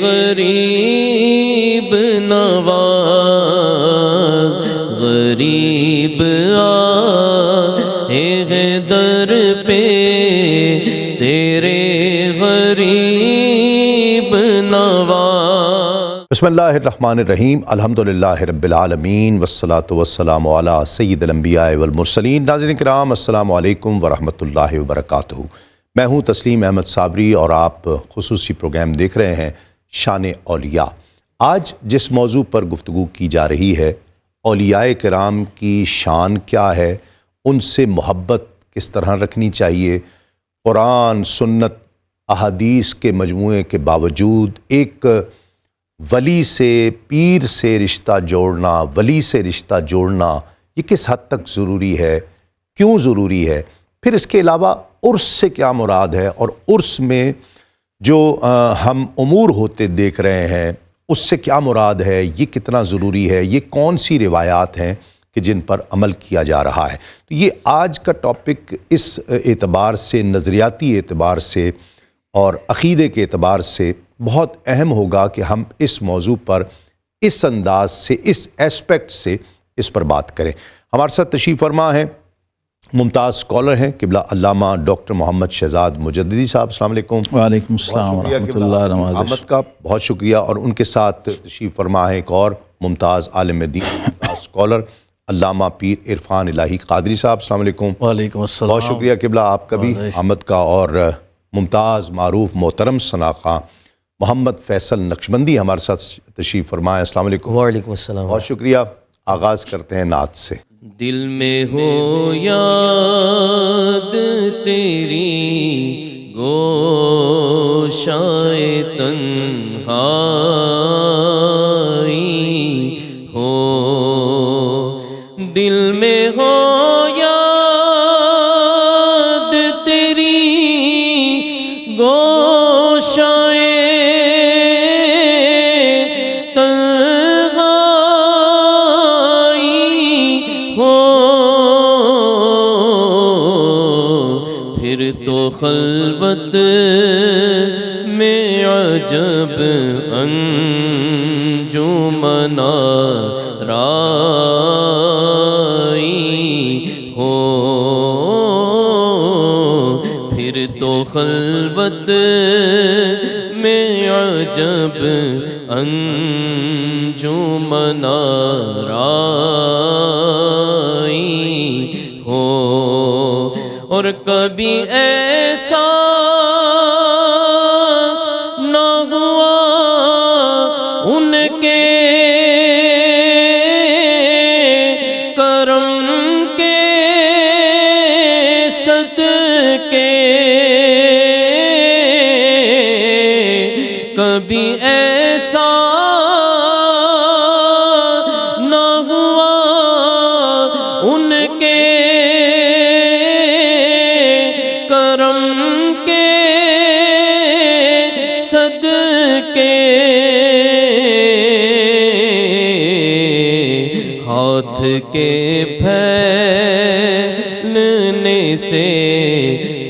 غریب نواز غریب آئے ہیں در پہ تیرے غریب نواز۔ بسم اللہ الرحمن الرحیم، الحمدللہ رب العالمین والصلاة والسلام علی سید الانبیاء والمرسلین۔ ناظرین کرام، السلام علیکم ورحمۃ اللہ وبرکاتہ۔ میں ہوں تسلیم احمد صابری اور آپ خصوصی پروگرام دیکھ رہے ہیں شان اولیاء۔ آج جس موضوع پر گفتگو کی جا رہی ہے، اولیاء کرام کی شان کیا ہے، ان سے محبت کس طرح رکھنی چاہیے، قرآن، سنت، احادیث کے مجموعے کے باوجود ایک ولی سے، پیر سے رشتہ جوڑنا، ولی سے رشتہ جوڑنا، یہ کس حد تک ضروری ہے، کیوں ضروری ہے، پھر اس کے علاوہ عرس سے کیا مراد ہے، اور عرس میں جو ہم امور ہوتے دیکھ رہے ہیں اس سے کیا مراد ہے، یہ کتنا ضروری ہے، یہ کون سی روایات ہیں کہ جن پر عمل کیا جا رہا ہے۔ تو یہ آج کا ٹاپک اس اعتبار سے، نظریاتی اعتبار سے اور عقیدے کے اعتبار سے بہت اہم ہوگا کہ ہم اس موضوع پر اس انداز سے، اس ایسپیکٹ سے اس پر بات کریں۔ ہمارے ساتھ تشریف فرما ہیں ممتاز اسکالر ہیں قبلہ علامہ ڈاکٹر محمد شہزاد مجددی صاحب۔ السلام علیکم۔ وعلیکم السلام ورحمۃ اللہ وبرکاتہ۔ آمد کا بہت شکریہ۔ اور ان کے ساتھ تشریف فرما ہے ایک اور ممتاز عالم دین، ممتاز اسکالر، علامہ پیر عرفان الہی قادری صاحب۔ السلام علیکم۔ وعلیکم السلام۔ بہت شکریہ قبلہ آپ کا بھی آمد کا۔ اور ممتاز، معروف، محترم ثناءخواں محمد فیصل نقشبندی ہمارے ساتھ تشریف فرمائے۔ السلام علیکم۔ وعلیکم السلام۔ بہت شکریہ۔ آغاز کرتے ہیں نعت سے۔ دل میں ہو یاد تیری گوشائے تنہائی ہو، دل میں ہو یاد تیری گوشائے خلوت میں عجب انجمن آرائی ہو، پھر تو خلوت میں عجب انجمن آرائی ہو، اور کبھی ایسا نہ ہوا ان کے کرم کے صدقے، کبھی ایسا نہ ہوا ان کے صدقے، ہاتھ کے پھیلنے سے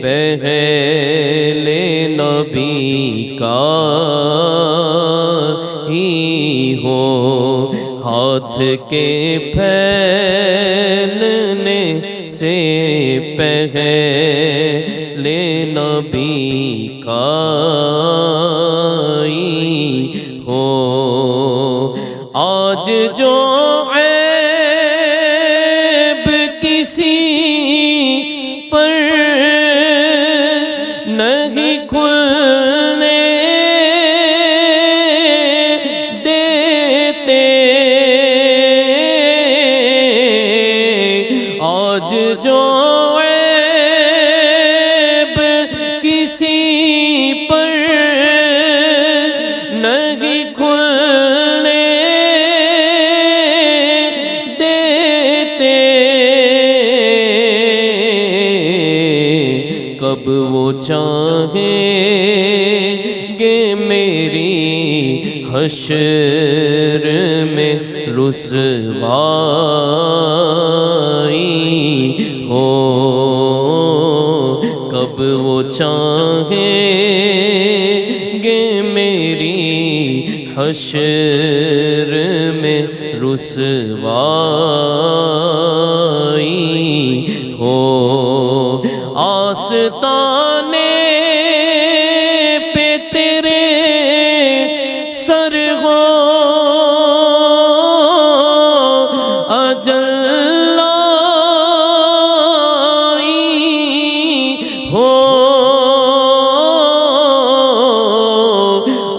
پہلے نبی کا ہی ہو، ہاتھ کے پھیلنے سے پہلے نبی کا ہو، آج جو عیب کسی پر نہیں کھلنے دیتے، آج جو عیب کسی پر نہیں کھلنے دیتے، کب وہ چاہیں گے میری حشر میں رسوائی ہو، کب وہ چاہیں گے میری حشر میں رسوائی ہو آستانے پہ تیرے سر ہو اجل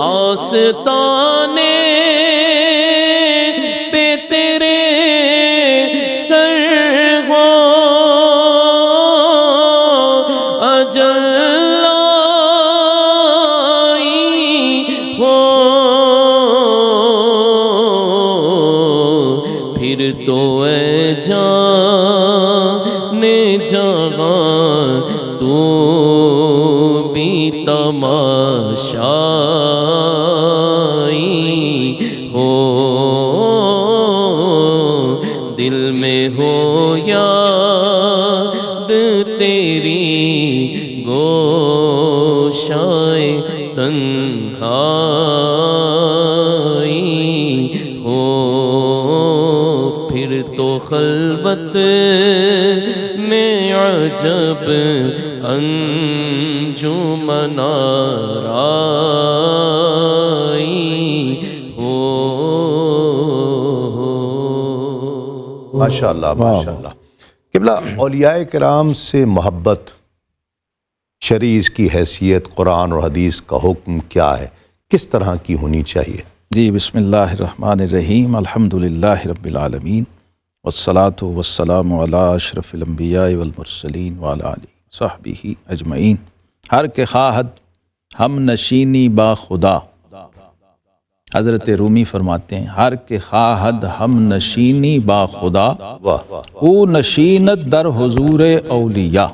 آستانے پہ تیرے سر ہو اجل آئی ہو پھر تو اے جان جہاں تو بھی تماشائی ہو دل میں ہو یاد تیری گوشائے تنہائی ہو پھر تو خلوت میں عجب انجمن آرائی ہو ماشاءاللہ ماشاءاللہ۔ قبلہ، اولیاء کرام سے محبت، شرعی اس کی حیثیت، قرآن اور حدیث کا حکم کیا ہے، کس طرح کی ہونی چاہیے؟ جی بسم اللہ الرحمن الرحیم، الحمدللہ رب العالمین، والصلاة والسلام علی اشرف الانبیاء والمرسلین وعلی آلہ صحبہ اجمعین۔ ہر کے خواہد ہم نشینی با خدا، حضرت رومی فرماتے ہیں ہر کے خواہد ہم نشینی با خدا، واہ، او نشینت در حضور اولیاء۔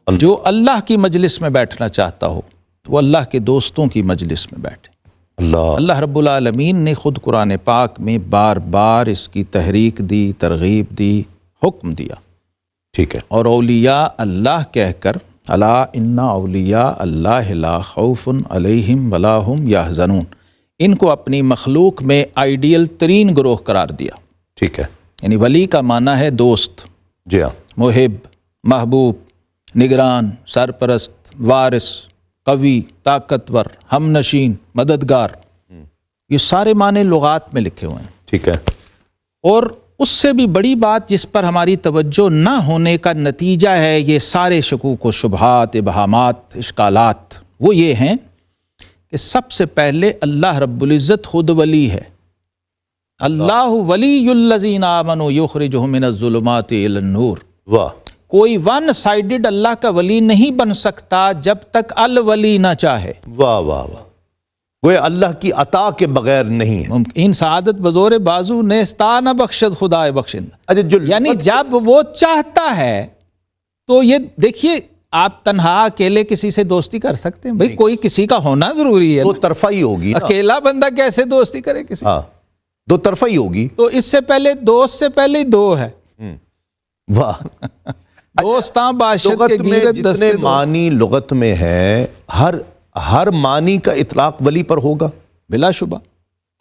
جو اللہ کی مجلس میں بیٹھنا چاہتا ہو وہ اللہ کے دوستوں کی مجلس میں بیٹھے۔ اللہ رب العالمین نے خود قرآن پاک میں بار بار اس کی تحریک دی، ترغیب دی، حکم دیا۔ ٹھیک ہے۔ اور اولیاء اللہ کہہ کر الا ان اولیاء اللہ لا خوف علیہم ولا هم یحزنون، ان کو اپنی مخلوق میں آئیڈیل ترین گروہ قرار دیا۔ ٹھیک ہے۔ یعنی ولی کا معنی ہے دوست، جی ہاں، محب، محبوب، نگران، سرپرست، وارث، قوی، طاقتور، ہم نشین، مددگار، یہ سارے معنی لغات میں لکھے ہوئے ہیں۔ ٹھیک ہے۔ اور اس سے بھی بڑی بات جس پر ہماری توجہ نہ ہونے کا نتیجہ ہے یہ سارے شکوک و شبہات، ابہامات، اشکالات، وہ یہ ہیں کہ سب سے پہلے اللہ رب العزت خود ولی ہے۔ اللہ ولی الذین آمنوا یخرجہم من الظلمات الی النور۔ واہ، کوئی ون سائیڈڈ اللہ کا ولی نہیں بن سکتا جب تک الولی نہ چاہے۔ واہ واہ واہ، وہ اللہ کی عطا کے بغیر نہیں ہے۔ ممکن سعادت بزور بازو نیستا نہ بخشد خدائے بخشند، اچھا، یعنی جب وہ چاہتا ہے تو یہ دیکھیے، آپ تنہا اکیلے کسی سے دوستی کر سکتے ہیں؟ بھئی کوئی کسی کا ہونا ضروری ہے۔ دو طرفہ ہی ہوگی نا۔ اکیلا بندہ کیسے دوستی کرے کسی؟ ہاں، دو طرفہ ہی ہوگی۔ تو اس سے پہلے دوست سے پہلے ہی دو ہے۔ واہ، دوستاں باشد لغت کے میں گیرت جتنے دستے دو۔ معنی لغت میں ہیں، ہر معنی کا اطلاق ولی پر ہوگا، بلا شبہ،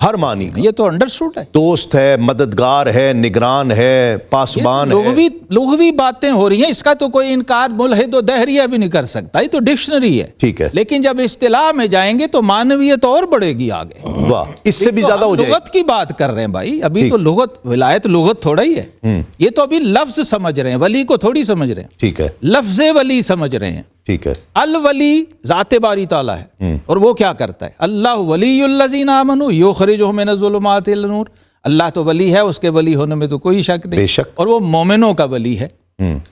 ہر معنی کا۔ یہ تو انڈرسٹوڈ ہے۔ دوست ہے، مددگار ہے، نگران ہے، پاسبان ہے۔ لغوی باتیں ہو رہی ہیں، اس کا تو کوئی انکار ملحد و دہریہ بھی نہیں کر سکتا، یہ تو ڈکشنری ہے۔ ٹھیک ہے۔ لیکن جب اصطلاح میں جائیں گے تو معنویت اور بڑھے گی آگے۔ واہ، اس سے بھی زیادہ ہو جائے گی۔ لغت کی بات کر رہے ہیں بھائی، ابھی تو لغت، ولایت لغت تھوڑا ہی ہے، یہ تو ابھی لفظ سمجھ رہے ہیں، ولی کو تھوڑی سمجھ رہے ہیں، ٹھیک ہے، لفظ ولی سمجھ رہے ہیں۔ ٹھیک ہے۔ الولی ذات باری تعالیٰ ہے، اور وہ کیا کرتا ہے؟ اللہ ولی الذین آمنوا یخرجہم من الظلمات الی النور۔ اللہ تو ولی ہے، اس کے ولی ہونے میں تو کوئی شک نہیں، بے شک۔ اور وہ مومنوں کا ولی ہے،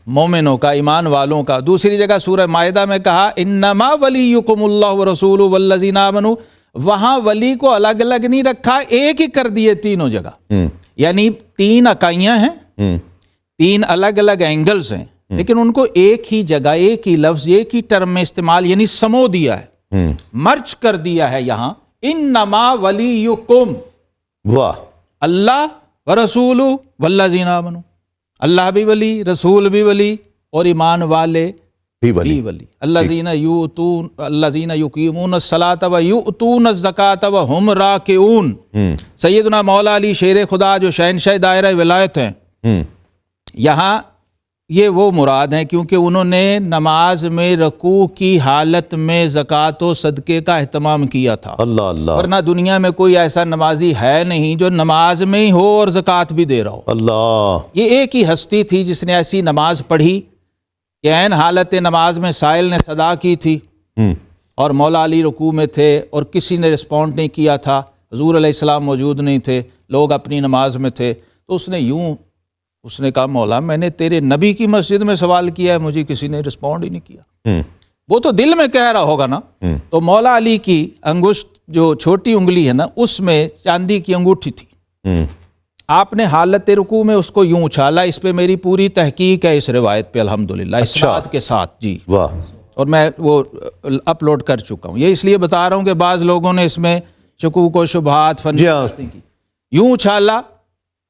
مومنوں کا، ایمان والوں کا۔ دوسری جگہ سورہ مائدہ میں کہا انما ولیکم اللہ ورسولہ والذین آمنوا، وہاں ولی کو الگ الگ نہیں رکھا، ایک ہی کر دیے تینوں جگہ۔ یعنی تین اکائیاں ہیں، تین الگ الگ اینگلز ہیں، لیکن ان کو ایک ہی جگہ، ایک ہی لفظ، ایک ہی ٹرم میں استعمال، یعنی سمو دیا ہے، مرچ کر دیا ہے یہاں۔ انما ولیکم، واہ، اللہ ورسول والذین آمنوا، اللہ بھی ولی، رسول بھی ولی، اور ایمان والے بھی ولی ولی الذین یقیمون الصلاۃ و یؤتون الزکاۃ و ہم راکعون۔ سیدنا مولا علی شیر خدا جو شہنشاہ دائرہ ولایت ہیں، یہاں یہ وہ مراد ہیں کیونکہ انہوں نے نماز میں رکوع کی حالت میں زکوٰۃ و صدقے کا اہتمام کیا تھا۔ اللہ اللہ ورنہ دنیا میں کوئی ایسا نمازی ہے نہیں جو نماز میں ہی ہو اور زکوٰۃ بھی دے رہا ہو۔ اللہ، یہ ایک ہی ہستی تھی جس نے ایسی نماز پڑھی کہ عین حالت نماز میں سائل نے صدا کی تھی اور مولا علی رکوع میں تھے اور کسی نے رسپونڈ نہیں کیا تھا، حضور علیہ السلام موجود نہیں تھے، لوگ اپنی نماز میں تھے، تو اس نے کہا مولا میں نے تیرے نبی کی مسجد میں سوال کیا ہے، مجھے کسی نے رسپونڈ ہی نہیں کیا۔ وہ تو دل میں کہہ رہا ہوگا نا۔ تو مولا علی کی انگشت جو چھوٹی انگلی ہے نا، اس میں چاندی کی انگوٹھی تھی، آپ نے حالت رکوع میں اس کو یوں اچھالا۔ اس پہ میری پوری تحقیق ہے اس روایت پہ الحمدللہ، اسناد کے ساتھ جی، واہ، اور میں وہ اپلوڈ کر چکا ہوں۔ یہ اس لیے بتا رہا ہوں کہ بعض لوگوں نے اس میں شکوک و شبہات فن کی، یوں اچھالا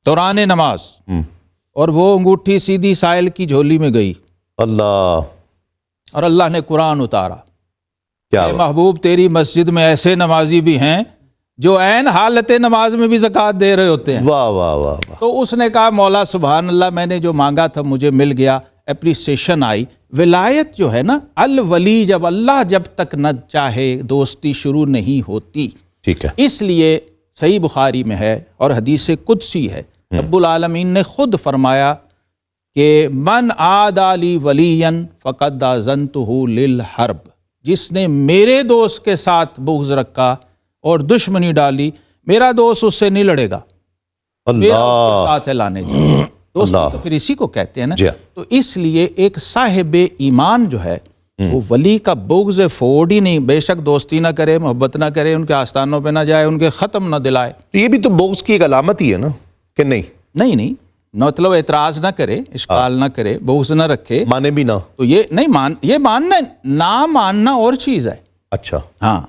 دوران نماز اور وہ انگوٹھی سیدھی سائل کی جھولی میں گئی۔ اللہ، اور اللہ نے قرآن اتارا، کیا اے محبوب تیری مسجد میں ایسے نمازی بھی ہیں جو عین حالت نماز میں بھی زکوٰۃ دے رہے ہوتے ہیں۔ واہ واہ واہ واہ، تو اس نے کہا مولا سبحان اللہ، میں نے جو مانگا تھا مجھے مل گیا، اپریسیشن آئی۔ ولایت جو ہے نا، الولی جب تک نہ چاہے دوستی شروع نہیں ہوتی۔ ٹھیک ہے، اس لیے صحیح بخاری میں ہے اور حدیث قدسی ہے، رب العالمین نے خود فرمایا کہ من عادی لی ولیا فقد آذنتہ للحرب، جس نے میرے دوست کے ساتھ بغض رکھا اور دشمنی ڈالی، میرا دوست اس سے نہیں لڑے گا، میرا اس کے ساتھ ہے لانے جائے۔ دوستی تو پھر اسی کو کہتے ہیں نا۔ تو اس لیے ایک صاحب ایمان جو ہے وہ ولی کا بغض فوڑ ہی نہیں، بے شک دوستی نہ کرے، محبت نہ کرے، ان کے آستانوں پہ نہ جائے، ان کے ختم نہ دلائے۔ یہ بھی تو بغض کی ایک علامت ہی ہے نا، کہ نہیں؟ نہیں، مطلب اعتراض نہ کرے، اشکال نہ کرے، بغض نہ رکھے، مانے بھی نہ، تو یہ نہیں یہ ماننا، نہ ماننا اور چیز ہے۔ اچھا، ہاں،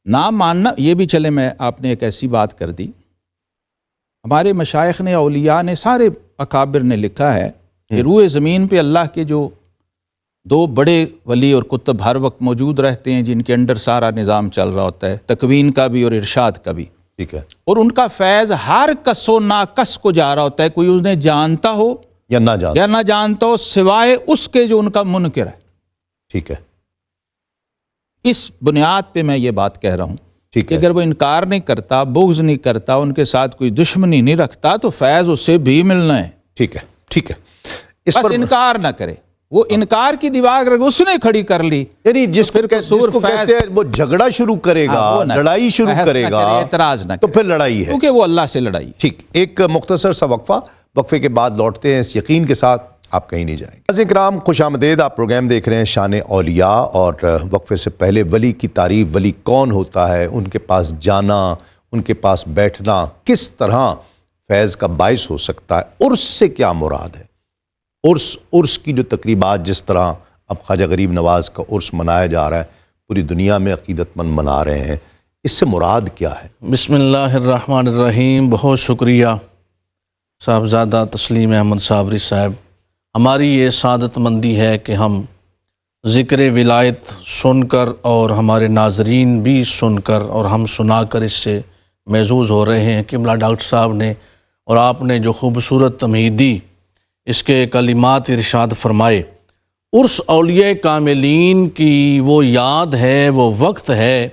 نہ ماننا یہ بھی چلے، میں آپ نے ایک ایسی بات کر دی، ہمارے مشائخ نے، اولیاء نے، سارے اکابر نے لکھا ہے کہ روئے زمین پہ اللہ کے جو دو بڑے ولی اور کتب ہر وقت موجود رہتے ہیں، جن کے انڈر سارا نظام چل رہا ہوتا ہے، تکوین کا بھی اور ارشاد کا بھی، ٹھیک ہے، اور ان کا فیض ہر کس و ناکس کو جا رہا ہوتا ہے، کوئی انہیں جانتا ہو یا نہ جانتا ہو، سوائے اس کے جو ان کا منکر ہے۔ ٹھیک ہے، اس بنیاد پہ میں یہ بات کہہ رہا ہوں ٹھیک کہ ہے، اگر وہ انکار نہیں کرتا، بغض نہیں کرتا، ان کے ساتھ کوئی دشمنی نہیں رکھتا، تو فیض اس سے بھی ملنا ہے۔ ٹھیک ہے، ٹھیک ہے، اس بس پر انکار نہ کرے، وہ انکار کی دیوار اس نے کھڑی کر لی، یعنی جس کو کہتے ہیں وہ جھگڑا شروع کرے گا، لڑائی شروع کرے گا، اعتراض نہ تو کرے، پھر لڑائی ہے، کیونکہ وہ اللہ سے لڑائی۔ ٹھیک، ایک مختصر سا وقفے کے بعد لوٹتے ہیں اس یقین کے ساتھ آپ کہیں نہیں جائیں گے۔ ناظرین کرام خوش آمدید، آپ پروگرام دیکھ رہے ہیں شان اولیاء، اور وقفے سے پہلے ولی کی تعریف، ولی کون ہوتا ہے، ان کے پاس جانا، ان کے پاس بیٹھنا کس طرح فیض کا باعث ہو سکتا ہے، عرس سے کیا مراد ہے، عرس کی جو تقریبات جس طرح اب خواجہ غریب نواز کا عرس منایا جا رہا ہے، پوری دنیا میں عقیدت مند منا رہے ہیں، اس سے مراد کیا ہے؟ بسم اللہ الرحمن الرحیم۔ بہت شکریہ صاحبزادہ تسلیم احمد صابری صاحب، ہماری یہ سعادت مندی ہے کہ ہم ذکر ولایت سن کر اور ہمارے ناظرین بھی سن کر اور ہم سنا کر اس سے محظوظ ہو رہے ہیں۔ قبلہ ڈاکٹر صاحب نے اور آپ نے جو خوبصورت تمہید دی، اس کے کلمات ارشاد فرمائے، عرس اولیاء کاملین کی وہ یاد ہے، وہ وقت ہے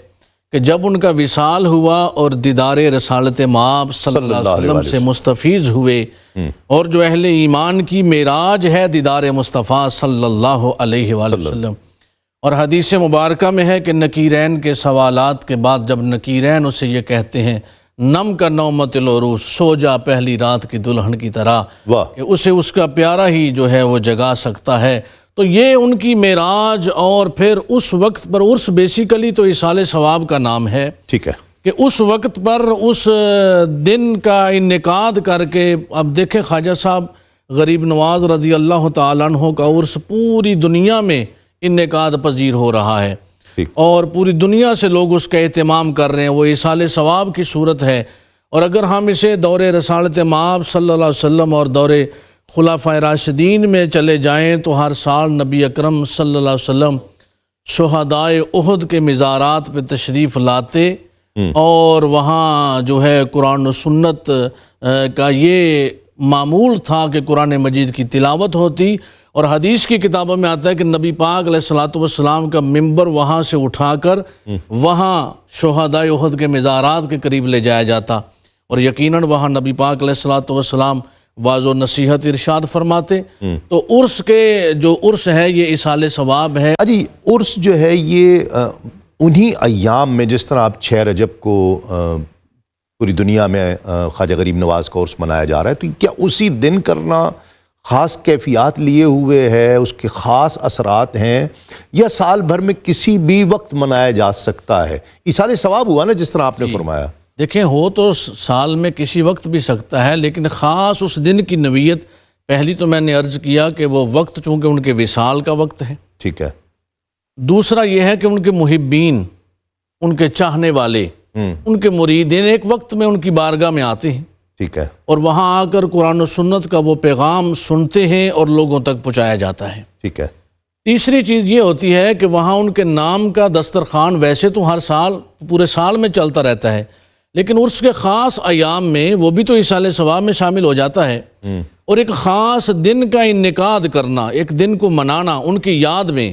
کہ جب ان کا وصال ہوا اور دیدار رسالت مآب صلی اللہ علیہ وسلم سے مستفیض ہوئے، اور جو اہل ایمان کی معراج ہے دیدار مصطفیٰ صلی اللہ علیہ وآلہ وسلم۔ اور حدیث مبارکہ میں ہے کہ نکیرین کے سوالات کے بعد جب نکیرین اسے یہ کہتے ہیں، نم کا نومت العروس، سو جا پہلی رات کی دلہن کی طرح، کہ اسے اس کا پیارا ہی جو ہے وہ جگا سکتا ہے، تو یہ ان کی معراج، اور پھر اس وقت پر عرس بیسیکلی تو ایصال ثواب کا نام ہے، ٹھیک ہے، کہ اس وقت پر اس دن کا انعقاد کر کے، اب دیکھیں خواجہ صاحب غریب نواز رضی اللہ تعالیٰ عنہ کا عرس پوری دنیا میں انعقاد پذیر ہو رہا ہے، اور پوری دنیا سے لوگ اس کا اہتمام کر رہے ہیں، وہ ایصال ثواب کی صورت ہے۔ اور اگر ہم اسے دور رسالت مآب صلی اللہ علیہ وسلم اور دور خلفائے راشدین میں چلے جائیں تو ہر سال نبی اکرم صلی اللہ علیہ وسلم شہدائے احد کے مزارات پہ تشریف لاتے اور وہاں جو ہے قرآن و سنت کا یہ معمول تھا کہ قرآن مجید کی تلاوت ہوتی، اور حدیث کی کتابوں میں آتا ہے کہ نبی پاک علیہ الصلوۃ والسلام کا ممبر وہاں سے اٹھا کر وہاں شہدائے احد کے مزارات کے قریب لے جایا جاتا، اور یقیناً وہاں نبی پاک علیہ الصلوۃ والسلام واضح و نصیحت ارشاد فرماتے۔ تو عرس کے جو عرس ہے یہ اصال ثواب ہے۔ جی عرس جو ہے یہ انہی ایام میں، جس طرح آپ 6 رجب کو پوری دنیا میں خواجہ غریب نواز کا عرس منایا جا رہا ہے، تو کیا اسی دن کرنا خاص کیفیات لیے ہوئے ہے، اس کے خاص اثرات ہیں، یا سال بھر میں کسی بھی وقت منایا جا سکتا ہے؟ اصال ثواب ہوا نا جس طرح آپ نے فرمایا۔ دیکھیں ہو تو سال میں کسی وقت بھی سکتا ہے، لیکن خاص اس دن کی نوعیت، پہلی تو میں نے عرض کیا کہ وہ وقت چونکہ ان کے وصال کا وقت ہے، ٹھیک ہے۔ دوسرا یہ ہے کہ ان کے محبین، ان کے چاہنے والے، ان کے مریدین ایک وقت میں ان کی بارگاہ میں آتے ہیں، ٹھیک ہے، اور وہاں آ کر قرآن و سنت کا وہ پیغام سنتے ہیں اور لوگوں تک پہنچایا جاتا ہے۔ ٹھیک ہے۔ تیسری چیز یہ ہوتی ہے کہ وہاں ان کے نام کا دسترخوان ویسے تو ہر سال پورے سال میں چلتا رہتا ہے، لیکن عرس کے خاص ایام میں وہ بھی تو اصال ثواب میں شامل ہو جاتا ہے، اور ایک خاص دن کا انعقاد کرنا، ایک دن کو منانا ان کی یاد میں،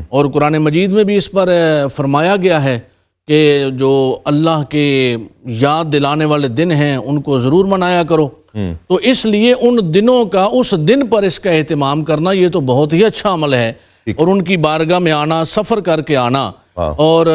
اور قرآن مجید میں بھی اس پر فرمایا گیا ہے کہ جو اللہ کے یاد دلانے والے دن ہیں ان کو ضرور منایا کرو۔ تو اس لیے ان دنوں کا اس دن پر اس کا اہتمام کرنا یہ تو بہت ہی اچھا عمل ہے، اور ان کی بارگاہ میں آنا، سفر کر کے آنا، اور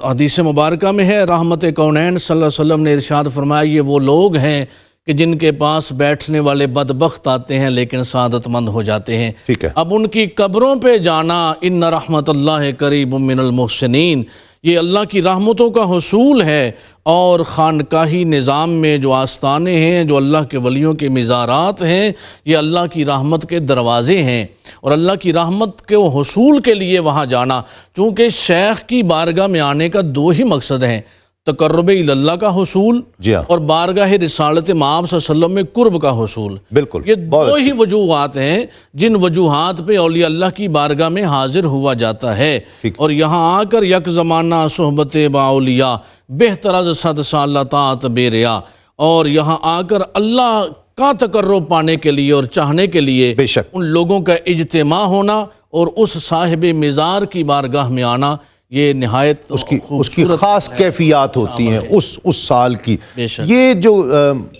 حدیث مبارکہ میں ہے رحمت کونین صلی اللہ علیہ وسلم نے ارشاد فرمایا یہ وہ لوگ ہیں کہ جن کے پاس بیٹھنے والے بدبخت آتے ہیں لیکن سعادت مند ہو جاتے ہیں۔ ٹھیک ہے۔ اب ان کی قبروں پہ جانا، ان رحمت اللہ قریب من المحسنین، یہ اللہ کی رحمتوں کا حصول ہے، اور خانقاہی نظام میں جو آستانے ہیں، جو اللہ کے ولیوں کے مزارات ہیں، یہ اللہ کی رحمت کے دروازے ہیں، اور اللہ کی رحمت کے حصول کے لیے وہاں جانا، چونکہ شیخ کی بارگاہ میں آنے کا 2 ہی مقصد ہیں، تقرب اللہ کا حصول، جی ہاں، اور بارگاہ رسالت مآب صلی اللہ علیہ وسلم میں قرب کا حصول۔ بالکل، یہ 2 ہی وجوہات ہیں جن وجوہات پہ اولیاء اللہ کی بارگاہ میں حاضر ہوا جاتا ہے، اور یہاں آ کر یک زمانہ صحبت با اولیاء بہتر از 100 سال طاعت بے ریا، اور یہاں آ کر اللہ کا تقرب پانے کے لیے اور چاہنے کے لیے بے شک ان لوگوں کا اجتماع ہونا اور اس صاحب مزار کی بارگاہ میں آنا، یہ نہایت اس کی خاص کیفیات ہوتی ہیں اس سال کی۔ بے شک۔ یہ جو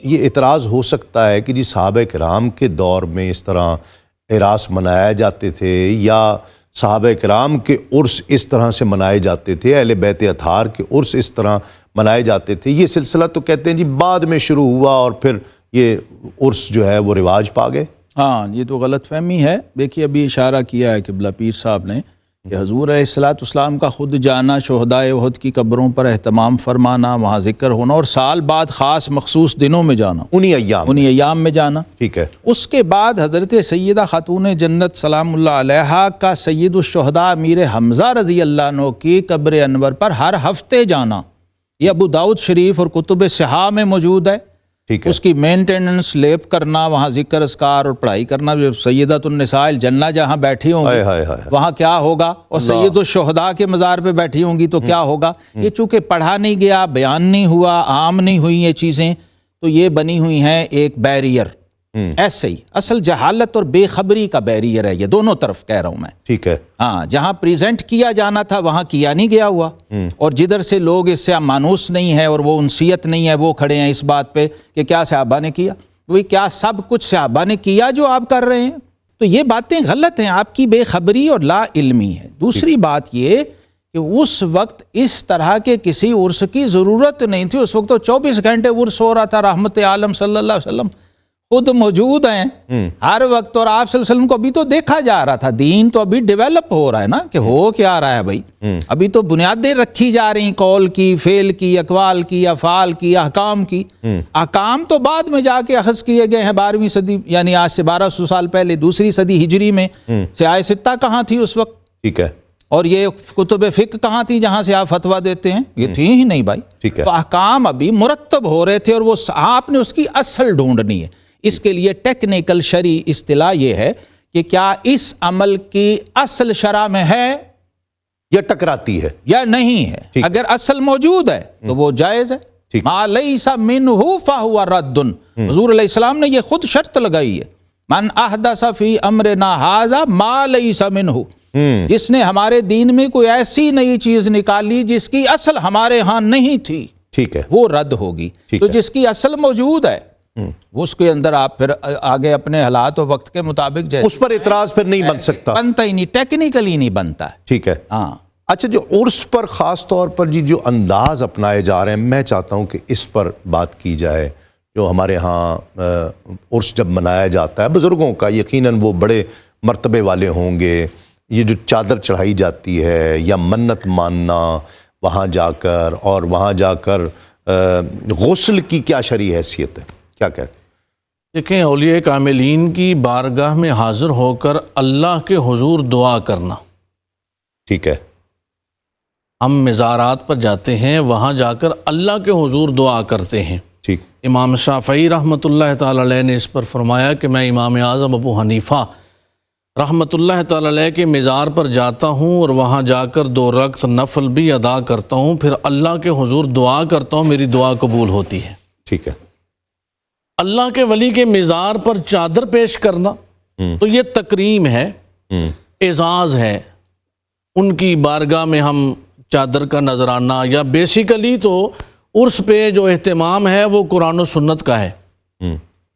یہ اعتراض ہو سکتا ہے کہ جی صحابہ کرام کے دور میں اس طرح اعراس منائے جاتے تھے، یا صحابہ کرام کے عرس اس طرح سے منائے جاتے تھے، اہل بیت اطہار کے عرس اس طرح منائے جاتے تھے، یہ سلسلہ تو کہتے ہیں جی بعد میں شروع ہوا اور پھر یہ عرس جو ہے وہ رواج پا گئے۔ ہاں، یہ تو غلط فہمی ہے۔ دیکھیے ابھی اشارہ کیا ہے قبلہ پیر صاحب نے کہ حضور علیہ الصلوۃ والسلام کا خود جانا، شہدائے احد کی قبروں پر اہتمام فرمانا، وہاں ذکر ہونا، اور سال بعد خاص مخصوص دنوں میں جانا، انہی ایام میں جانا۔ ٹھیک ہے۔ اس کے بعد حضرت سیدہ خاتون جنت سلام اللہ علیہا کا سید الشہداء امیر حمزہ رضی اللہ عنہ کی قبر انور پر ہر ہفتے جانا، یہ ابو داؤد شریف اور کتب صحاح میں موجود ہے۔ ٹھیک ہے۔ اس کی مینٹیننس لیپ کرنا، وہاں ذکر اذکار اور پڑھائی کرنا، جو سیدۃ النساء الجنہ جہاں بیٹھی ہوں گی وہاں کیا ہوگا، اور سید الشہداء کے مزار پہ بیٹھی ہوں گی تو کیا ہوگا۔ یہ چونکہ پڑھا نہیں گیا، بیان نہیں ہوا، عام نہیں ہوئی یہ چیزیں، تو یہ بنی ہوئی ہیں ایک بیریئر۔ ایسے ہی اصل جہالت اور بے خبری کا بیریئر ہے، یہ دونوں طرف کہہ رہا ہوں میں۔ ٹھیک ہے۔ ہاں، جہاں پریزنٹ کیا جانا تھا وہاں کیا نہیں گیا ہوا، اور جدھر سے لوگ اس سے مانوس نہیں ہے اور وہ انسیت نہیں ہے، وہ کھڑے ہیں اس بات پہ کہ کیا صحابہ نے کیا، وہی کیا سب کچھ صحابہ نے کیا جو آپ کر رہے ہیں۔ تو یہ باتیں غلط ہیں، آپ کی بے خبری اور لا علمی ہے۔ دوسری بات یہ کہ اس وقت اس طرح کے کسی عرس کی ضرورت نہیں تھی، اس وقت تو 24 گھنٹے عرس ہو رہا تھا، رحمت عالم صلی اللہ علیہ وسلم خود موجود ہیں ہر وقت، اور آپ صلی اللہ علیہ وسلم کو ابھی تو دیکھا جا رہا تھا، دین تو ابھی ڈیولپ ہو رہا ہے نا، کہ ہو کیا رہا ہے بھائی، ابھی تو بنیادیں رکھی جا رہی، قول کی، فعل کی، اقوال کی، افعال کی، احکام کی۔ احکام تو بعد میں جا کے اخذ کیے گئے ہیں 12ویں صدی، یعنی آج سے 1200 سال پہلے، دوسری صدی ہجری میں۔ سیاہ ستہ کہاں تھی اس وقت؟ ٹھیک ہے۔ اور یہ کتب فقہ کہاں تھی جہاں سے آپ فتویٰ دیتے ہیں؟ یہ تھی ہی نہیں بھائی۔ ٹھیک ہے۔ تو احکام ابھی مرتب ہو رہے تھے، اور وہ آپ نے اس کی اصل ڈھونڈنی ہے۔ اس کے لیے ٹیکنیکل شرعی اصطلاح یہ ہے کہ کیا اس عمل کی اصل شرع میں ہے یا ٹکراتی ہے یا نہیں ہے. اگر اصل موجود ہے تو وہ جائز ہے. ما لیس منہ فہو رد. حضور علیہ السلام نے یہ خود شرط لگائی ہے، من احدث فی امرنا ھذا ما لیس منہ، جس نے ہمارے دین میں کوئی ایسی نئی چیز نکالی جس کی اصل ہمارے ہاں نہیں تھی، ٹھیک ہے، وہ رد ہوگی. تو جس کی اصل موجود ہے اس کے اندر آپ پھر آگے اپنے حالات و وقت کے مطابق جیسے اس پر اعتراض پھر نہیں بن سکتا، بنتا ہی نہیں، ٹیکنیکلی نہیں بنتا. ٹھیک ہے. ہاں اچھا، جو عرس پر خاص طور پر جو انداز اپنائے جا رہے ہیں، میں چاہتا ہوں کہ اس پر بات کی جائے. جو ہمارے ہاں عرس جب منایا جاتا ہے بزرگوں کا، یقیناً وہ بڑے مرتبے والے ہوں گے. یہ جو چادر چڑھائی جاتی ہے یا منت ماننا وہاں جا کر، اور وہاں جا کر غسل کی کیا شرعی حیثیت ہے، کیا کہتے ہیں؟ دیکھیں، اولیاء کاملین کی بارگاہ میں حاضر ہو کر اللہ کے حضور دعا کرنا. ٹھیک ہے. ہم مزارات پر جاتے ہیں، وہاں جا کر اللہ کے حضور دعا کرتے ہیں. ٹھیک. امام شافعی رحمۃ اللہ تعالی علیہ نے اس پر فرمایا کہ میں امام اعظم ابو حنیفہ رحمۃ اللہ تعالی علیہ کے مزار پر جاتا ہوں اور وہاں جا کر 2 رکعت نفل بھی ادا کرتا ہوں، پھر اللہ کے حضور دعا کرتا ہوں، میری دعا قبول ہوتی ہے. ٹھیک ہے. اللہ کے ولی کے مزار پر چادر پیش کرنا تو یہ تکریم ہے، اعزاز ہے. ان کی بارگاہ میں ہم چادر کا نذرانہ، یا بیسیکلی تو عرس پہ جو اہتمام ہے وہ قرآن و سنت کا ہے.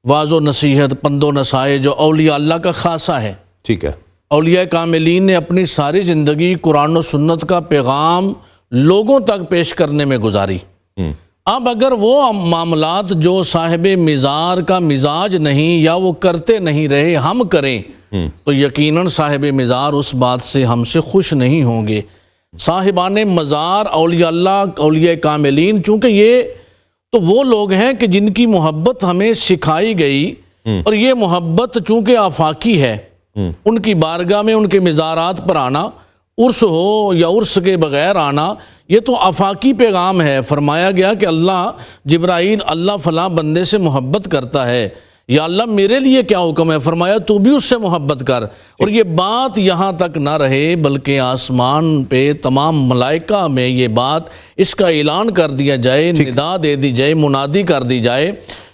واعظ و نصیحت، پند و نصائح جو اولیاء اللہ کا خاصہ ہے. ٹھیک ہے. اولیاء کاملین نے اپنی ساری زندگی قرآن و سنت کا پیغام لوگوں تک پیش کرنے میں گزاری. اب اگر وہ معاملات جو صاحب مزار کا مزاج نہیں یا وہ کرتے نہیں رہے ہم کریں تو یقیناً صاحب مزار اس بات سے ہم سے خوش نہیں ہوں گے. صاحبان مزار اولیاء اللہ، اولیاء کاملین، چونکہ یہ تو وہ لوگ ہیں کہ جن کی محبت ہمیں سکھائی گئی، اور یہ محبت چونکہ آفاقی ہے، ان کی بارگاہ میں ان کے مزارات پر آنا، عرس ہو یا عرس کے بغیر آنا، یہ تو آفاقی پیغام ہے. فرمایا گیا کہ اللہ جبرائیل، اللہ فلاں بندے سے محبت کرتا ہے، یا اللہ میرے لیے کیا حکم ہے؟ فرمایا تو بھی اس سے محبت کر. اور یہ بات یہاں تک نہ رہے بلکہ آسمان پہ تمام ملائکہ میں یہ بات، اس کا اعلان کر دیا جائے، ندا دے دی جائے، منادی کر دی جائے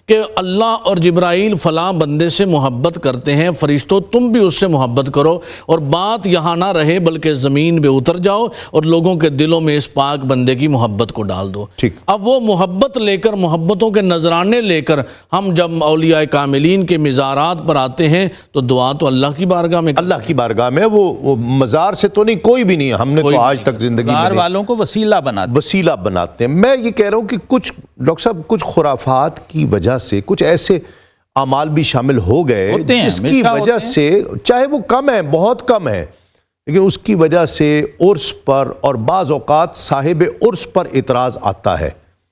کہ اللہ اور جبرائیل فلاں بندے سے محبت کرتے ہیں، فرشتوں تم بھی اس سے محبت کرو. اور بات یہاں نہ رہے بلکہ زمین پہ اتر جاؤ اور لوگوں کے دلوں میں اس پاک بندے کی محبت کو ڈال دو. اب وہ محبت لے کر، محبتوں کے نذرانے لے کر ہم جب اولیاء کاملین کے مزارات پر آتے ہیں تو دعا تو اللہ کی بارگاہ میں، اللہ کی بارگاہ میں. وہ مزار سے تو نہیں، کوئی بھی نہیں. ہم نے تو آج تک زندگی میں والوں کو وسیلہ بناتے ہیں. میں یہ کہہ رہا ہوں کہ کچھ ڈاکٹر صاحب، کچھ خرافات کی وجہ سے کچھ ایسے اعمال بھی شامل ہو گئے جس کی وجہ سے، چاہے وہ کم ہے، بہت کم ہے، لیکن اس کی وجہ سے عرس پر اور بعض اوقات صاحب عرس پر اعتراض آتا ہے.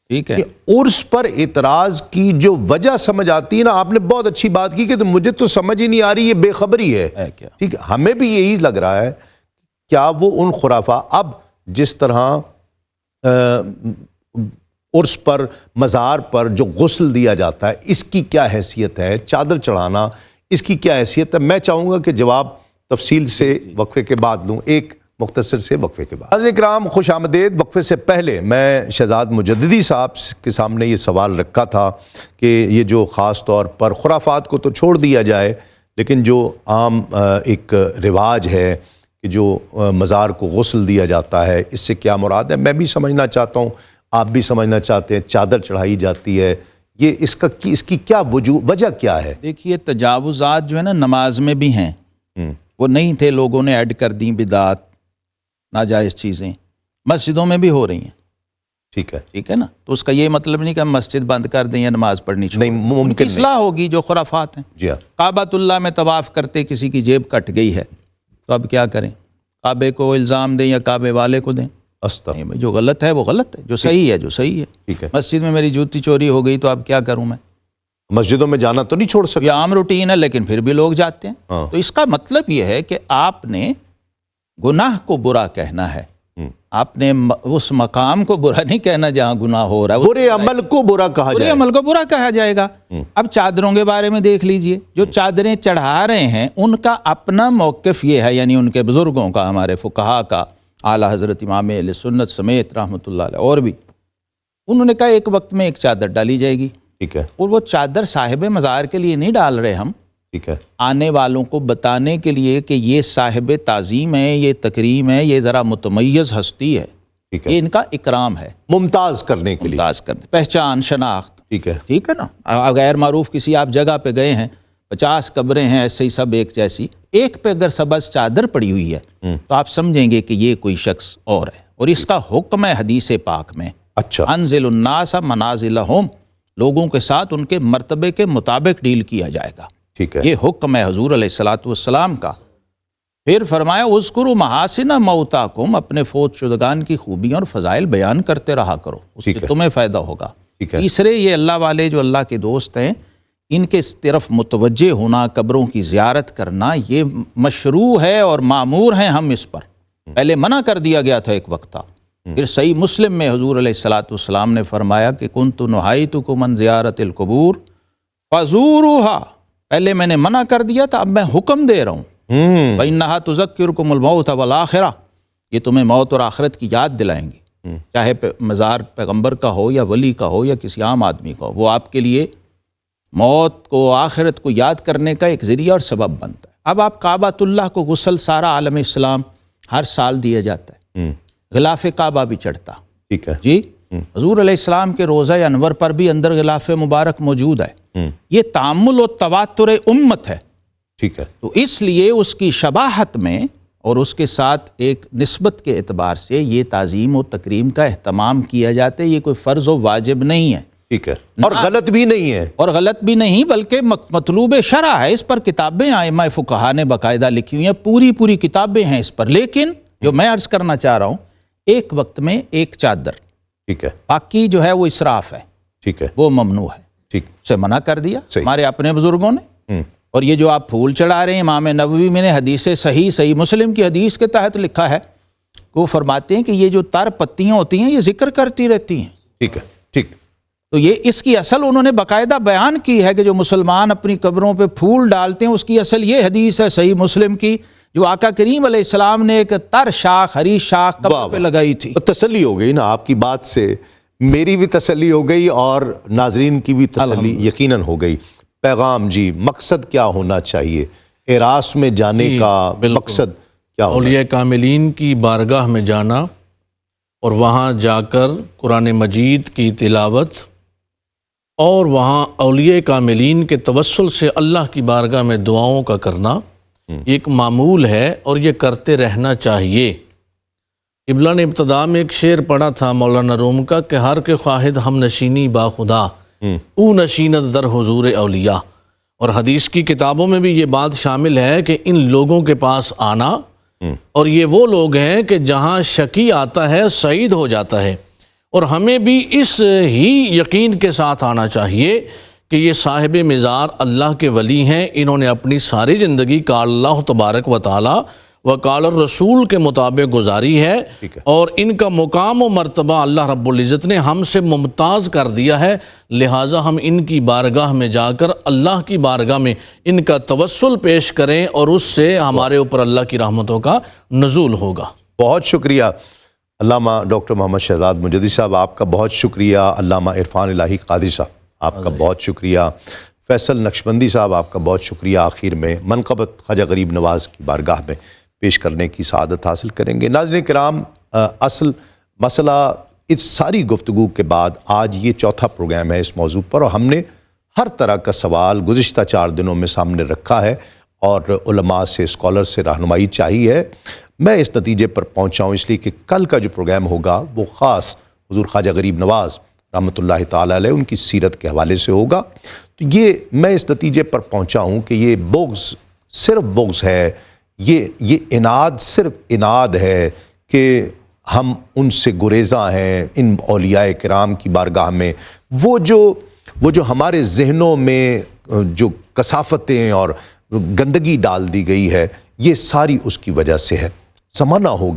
ٹھیک ہے. عرس پر اعتراض کی جو وجہ سمجھ آتی ہے نا، آپ نے بہت اچھی بات کی کہ مجھے تو سمجھ ہی نہیں آ رہی، یہ بے خبری ہے. ٹھیک ہے، ہمیں بھی یہی لگ رہا ہے. کیا وہ ان خرافات، اب جس طرح عرس پر، مزار پر جو غسل دیا جاتا ہے، اس کی کیا حیثیت ہے؟ چادر چڑھانا، اس کی کیا حیثیت ہے؟ میں چاہوں گا کہ جواب تفصیل سے وقفے کے بعد لوں، ایک مختصر سے وقفے کے بعد. حضرات کرام خوش آمدید. وقفے سے پہلے میں شہزاد مجددی صاحب کے سامنے یہ سوال رکھا تھا کہ یہ جو خاص طور پر خرافات کو تو چھوڑ دیا جائے، لیکن جو عام ایک رواج ہے کہ جو مزار کو غسل دیا جاتا ہے، اس سے کیا مراد ہے؟ میں بھی سمجھنا چاہتا ہوں، آپ بھی سمجھنا چاہتے ہیں. چادر چڑھائی جاتی ہے، یہ اس کی کیا وجہ کیا ہے؟ دیکھیے، تجاوزات جو ہے نا نماز میں بھی ہیں، وہ نہیں تھے، لوگوں نے ایڈ کر دیں بدعات، ناجائز چیزیں مسجدوں میں بھی ہو رہی ہیں. ٹھیک ہے. ٹھیک ہے نا. تو اس کا یہ مطلب نہیں کہ ہم مسجد بند کر دیں یا نماز پڑھنی چھوڑ دیں. نہیں، ممکن نہیں. اصلاح ہوگی جو خرافات ہیں. جی ہاں. کعبۃ اللہ میں طواف کرتے کسی کی جیب کٹ گئی ہے تو اب کیا کریں؟ کعبے کو الزام دیں یا کعبے والے کو دیں؟ نہیں، جو غلط ہے وہ غلط ہے، جو صحیح ہے جو صحیح ہے. ٹھیک ہے. مسجد میں میری جوتی چوری ہو گئی تو اب کیا کروں میں؟ مسجدوں میں جانا تو نہیں چھوڑ سکتے. یہ عام روٹین ہے لیکن پھر بھی لوگ جاتے ہیں. تو اس کا مطلب یہ ہے کہ آپ نے گناہ کو برا کہنا ہے آپ نے اس مقام کو برا نہیں کہنا جہاں گناہ ہو رہا ہے، برے عمل کو برا کہا برے جائے، عمل کو برا کہا جائے گا۔ اب چادروں کے بارے میں دیکھ لیجئے، جو چادریں چڑھا رہے ہیں ان کا اپنا موقف یہ ہے، یعنی ان کے بزرگوں کا، ہمارے فقہا کا، اعلیٰ حضرت امام اہل سنت سمیت رحمۃ اللہ علیہ اور بھی، انہوں نے کہا ایک وقت میں ایک چادر ڈالی جائے گی، ٹھیک ہے، اور وہ چادر صاحب مزار کے لیے نہیں ڈال رہے ہم، ٹھیک ہے، آنے والوں کو بتانے کے لیے کہ یہ صاحب تعظیم ہے، یہ تکریم ہے، یہ ذرا متمیز ہستی ہے، ٹھیک ہے، یہ ان کا اکرام ہے، ممتاز کرنے کے لیے، ممتاز کرتے، پہچان، شناخت، ٹھیک ہے، ٹھیک ہے نا۔ غیر معروف کسی آپ جگہ پہ گئے ہیں، 50 قبریں ہیں ایسے ہی سب ایک جیسی، ایک پہ اگر سبز چادر پڑی ہوئی ہے تو آپ سمجھیں گے کہ یہ کوئی شخص اور ہے، اور اس کا حکم ہے حدیث پاک میں، اچھا، انزل الناس منازلہم، لوگوں کے ساتھ ان کے مرتبے کے مطابق ڈیل کیا جائے گا، ٹھیک ہے، یہ حکم ہے حضور علیہ الصلوۃ والسلام کا۔ پھر فرمایا اذکروا محاسن موتاکم، اپنے فوت شدگان کی خوبیاں اور فضائل بیان کرتے رہا کرو، اس سے تمہیں فائدہ ہوگا۔ ٹھیک ہے، تیسرے یہ اللہ والے جو اللہ کے دوست ہیں، ان کے طرف متوجہ ہونا، قبروں کی زیارت کرنا، یہ مشروع ہے اور معمور ہیں ہم اس پر، پہلے منع کر دیا گیا تھا ایک وقت تھا۔ پھر صحیح مسلم میں حضور علیہ الصلوۃ والسلام نے فرمایا کہ کنت نہیتکم عن زیارت القبور فزوروها، پہلے میں نے منع کر دیا تھا، اب میں حکم دے رہا ہوں، فإنها تذکرکم الموت والآخرہ، یہ تمہیں موت اور آخرت کی یاد دلائیں گی، چاہے مزار پیغمبر کا ہو یا ولی کا ہو یا کسی عام آدمی کا ہو، وہ آپ کے لیے موت کو، آخرت کو یاد کرنے کا ایک ذریعہ اور سبب بنتا ہے۔ اب آپ کعبۃ اللہ کو غسل سارا عالم اسلام ہر سال دیا جاتا ہے، غلاف کعبہ بھی چڑھتا، ٹھیک ہے، جی حضور علیہ السلام کے روضہ انور پر بھی اندر غلاف مبارک موجود ہے، یہ تعامل و تواتر امت ہے، ٹھیک ہے، تو اس لیے اس کی شباہت میں اور اس کے ساتھ ایک نسبت کے اعتبار سے یہ تعظیم و تکریم کا اہتمام کیا جاتا ہے، یہ کوئی فرض و واجب نہیں ہے، ٹھیک ہے، اور غلط بھی نہیں ہے، اور غلط بھی نہیں بلکہ مطلوب شرع ہے، اس پر کتابیں ائمہ فقہا نے باقاعدہ لکھی ہوئی ہیں، پوری کتابیں ہیں اس پر، لیکن جو میں عرض کرنا چاہ رہا ہوں، ایک وقت میں ایک چادر، ٹھیک ہے، باقی جو ہے وہ اسراف ہے، ٹھیک ہے، وہ ممنوع ہے، ٹھیک، سے منع کر دیا صحیح، ہمارے اپنے بزرگوں نے۔ اور یہ جو آپ پھول چڑھا رہے ہیں، امام نووی میں نے حدیث صحیح مسلم کی حدیث کے تحت لکھا ہے، وہ فرماتے ہیں کہ یہ جو تر پتیاں ہوتی ہیں یہ ذکر کرتی رہتی ہیں، ٹھیک ہے، ٹھیک، تو یہ اس کی اصل انہوں نے باقاعدہ بیان کی ہے کہ جو مسلمان اپنی قبروں پہ پھول ڈالتے ہیں، اس کی اصل یہ حدیث ہے صحیح مسلم کی، جو آقا کریم علیہ السلام نے ایک تر شاخ، ہری شاخ قبر پہ لگائی تھی۔ تسلی ہو گئی نا آپ کی بات سے، میری بھی تسلی ہو گئی اور ناظرین کی بھی تسلی یقیناً ہو گئی۔ پیغام جی، مقصد کیا ہونا چاہیے؟ اعراس میں جانے کا مقصد کیا ہونا اولیاء کاملین کی بارگاہ میں جانا اور وہاں جا کر قرآن مجید کی تلاوت اور وہاں اولیاء کاملین کے توسل سے اللہ کی بارگاہ میں دعاؤں کا کرنا، یہ ایک معمول ہے اور یہ کرتے رہنا چاہیے۔ قبلہ نے ابتدا میں ایک شعر پڑھا تھا مولانا روم کا کہ ہر کے خواہد ہم نشینی با خدا او نشینت در حضور اولیاء، اور حدیث کی کتابوں میں بھی یہ بات شامل ہے کہ ان لوگوں کے پاس آنا، اور یہ وہ لوگ ہیں کہ جہاں شقی آتا ہے سعید ہو جاتا ہے، اور ہمیں بھی اس ہی یقین کے ساتھ آنا چاہیے کہ یہ صاحب مزار اللہ کے ولی ہیں، انہوں نے اپنی ساری زندگی قال اللہ تبارک و تعالی و قال الرسول کے مطابق گزاری ہے، اور ان کا مقام و مرتبہ اللہ رب العزت نے ہم سے ممتاز کر دیا ہے، لہٰذا ہم ان کی بارگاہ میں جا کر اللہ کی بارگاہ میں ان کا توسل پیش کریں، اور اس سے ہمارے اوپر اللہ کی رحمتوں کا نزول ہوگا۔ بہت شکریہ علامہ ڈاکٹر محمد شہزاد مجدی صاحب، آپ کا بہت شکریہ۔ علامہ عرفان الہی قادری صاحب، آپ کا بہت شکریہ۔ فیصل نقشبندی صاحب، آپ کا بہت شکریہ۔ آخر میں منقبت خواجہ غریب نواز کی بارگاہ میں پیش کرنے کی سعادت حاصل کریں گے۔ ناظرین کرام، اصل مسئلہ اس ساری گفتگو کے بعد آج یہ چوتھا پروگرام ہے اس موضوع پر، اور ہم نے ہر طرح کا سوال گزشتہ 4 دنوں میں سامنے رکھا ہے اور علماء سے، اسکالر سے رہنمائی چاہی ہے۔ میں اس نتیجے پر پہنچا ہوں اس لیے کہ کل کا جو پروگرام ہوگا وہ خاص حضور خواجہ غریب نواز رحمۃ اللہ تعالیٰ علیہ ان کی سیرت کے حوالے سے ہوگا۔ تو یہ میں اس نتیجے پر پہنچا ہوں کہ یہ بغض صرف بغض ہے، یہ اناد صرف اناد ہے کہ ہم ان سے گریزاں ہیں، ان اولیاء کرام کی بارگاہ میں وہ جو ہمارے ذہنوں میں جو کثافتیں اور گندگی ڈال دی گئی ہے، یہ ساری اس کی وجہ سے ہے۔ زمانہ ہو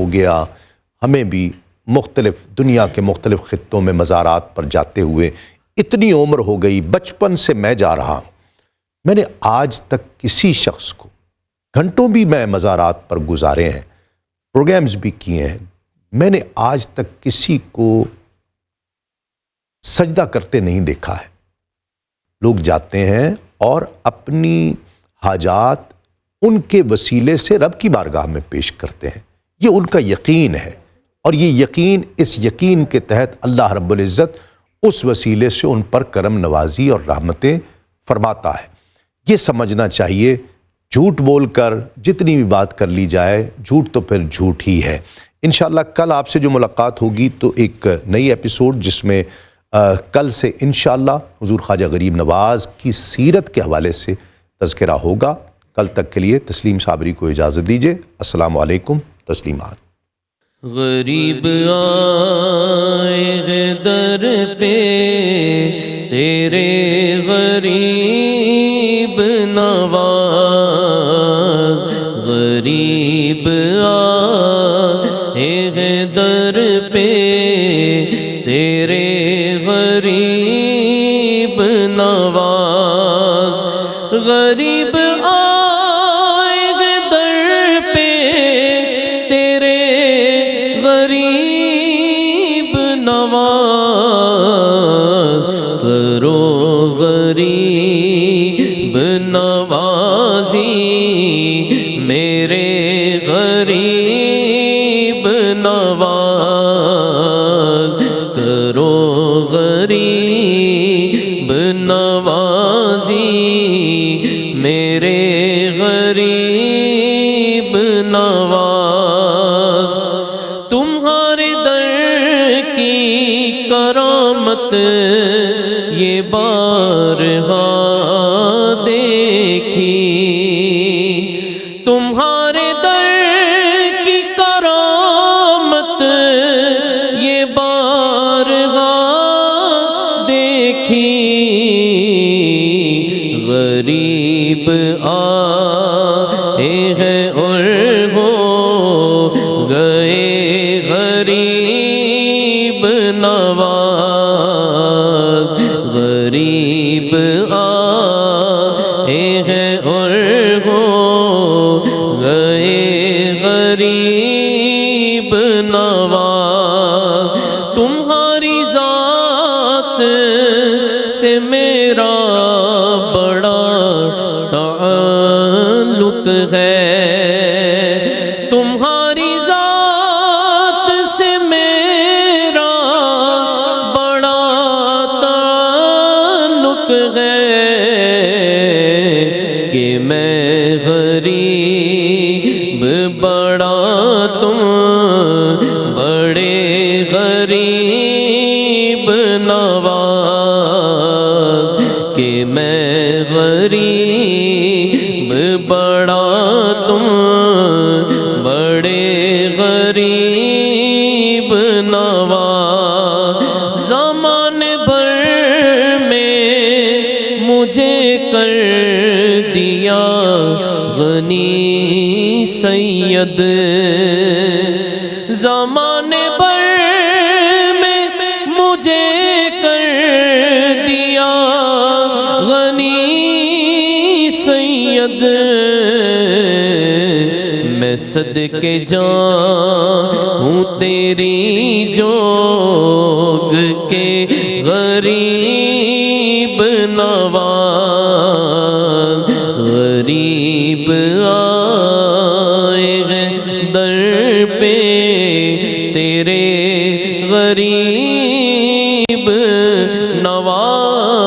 گیا ہمیں بھی مختلف دنیا کے مختلف خطوں میں مزارات پر جاتے ہوئے اتنی عمر ہو گئی، بچپن سے میں جا رہا ہوں، میں نے آج تک کسی شخص کو، گھنٹوں بھی میں مزارات پر گزارے ہیں، پروگرامز بھی کیے ہیں، میں نے آج تک کسی کو سجدہ کرتے نہیں دیکھا ہے۔ لوگ جاتے ہیں اور اپنی حاجات ان کے وسیلے سے رب کی بارگاہ میں پیش کرتے ہیں، یہ ان کا یقین ہے، اور یہ یقین، اس یقین کے تحت اللہ رب العزت اس وسیلے سے ان پر کرم نوازی اور رحمتیں فرماتا ہے۔ یہ سمجھنا چاہیے، جھوٹ بول کر جتنی بھی بات کر لی جائے، جھوٹ تو پھر جھوٹ ہی ہے۔ انشاءاللہ کل آپ سے جو ملاقات ہوگی تو ایک نئی ایپیسوڈ، جس میں کل سے انشاءاللہ حضور خواجہ غریب نواز کی سیرت کے حوالے سے تذکرہ ہوگا۔ کل تک کے لیے تسلیم صابری کو اجازت دیجیے۔ السلام علیکم، تسلیمات۔ غریب آئے ہیں در پہ تیرے غریب نواز، غریب آئے ہیں در پہ تیرے غریب نواز، غریب آئے ہیں در پہ تیرے غریب نواز، کرو غریب نوازی میرے غریب نواز، کرو غریب نوازی میرے غریب نواز، تمہارے در کی کرامت یہ بارہا دیکھی، تمہارے در کی کرامت یہ بارہا دیکھی، غریب آئے ہیں اور ہو گئے غریب نواز، غریب آئے ہیں اور ہو گئے غریب نواز، تمہاری ذات سے میرا بڑا تعلق ہے، تمہاری ذات سے میرا بڑا تعلق ہے، کہ میں غریب بڑا تم بڑے غریب نواز، کہ میں غریب بڑا تم بڑے غریب نواز، زمانے بھر میں مجھے کر دیا غنی سید، زمانے بھر میں مجھے کر دیا غنی سید، میں صدقے جاؤں تیری جوگ کے غریب نواز، غریب آئے ہیں در پہ تیرے غریب نواز۔